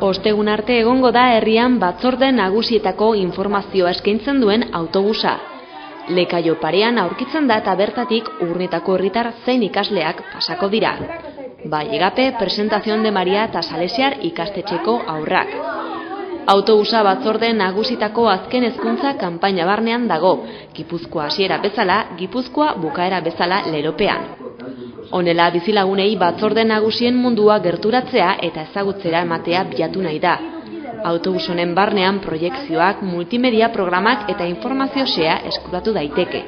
Ostegun arte egongo da herrian batzorde nagusietako informazioa eskaintzen duen autobusa. Lekaio parean aurkitzen da eta bertatik Urnetako herritar zein ikasleak pasako dira. Bailegape, Presentación de Maria eta Salesiar ikastetxeko haurrak. Autobusa batzorde nagusitako azken hezkuntza kanpaina barnean dago, Gipuzkoa hasiera bezala, Gipuzkoa bukaera bezala lelopean. Honela bizilagunei batzorde nagusien mundua gerturatzea eta ezagutzera ematea bilatu nahi da. Autobus honen barnean proiekzioak, multimedia programak eta informazio xea eskuratu daiteke.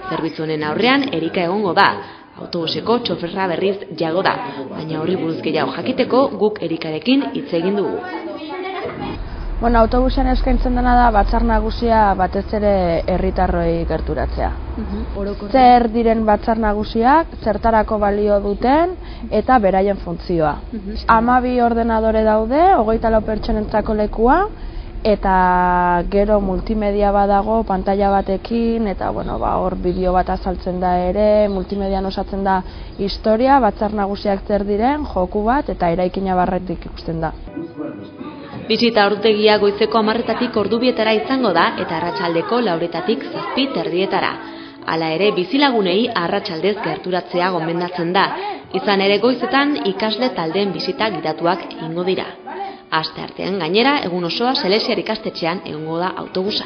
Zerbitzu honen aurrean Erika egongo da. Autobuseko txoferra berriz jago da, baina horri buruz gehiago jakiteko guk Erikarekin hitz egin dugu. Bueno, autobusean eskaintzen dena da batzar nagusia batez ere herritarroi gerturatzea. Zer diren batzar nagusiak, zertarako balio duten eta beraien funtzioa. 12 ordenadore daude, 24 pertsonentzako lekua, eta gero multimedia badago pantalla batekin, eta hor bideo bat azaltzen da ere, multimedian osatzen da historia, batzar nagusiak zer diren, joku bat eta eraikina barretik ikusten da. Bisita ordutegia goizeko 10:00 ordubietara izango da eta arratsaldeko 4:00 7:30. Hala ere bizilagunei arratsaldez gerturatzea gomendatzen da. Izan ere goizetan ikasle taldeen bisita gidatuak egingo dira. Asteartean gainera egun osoa Salesiar ikastetxean egongo da autobusa.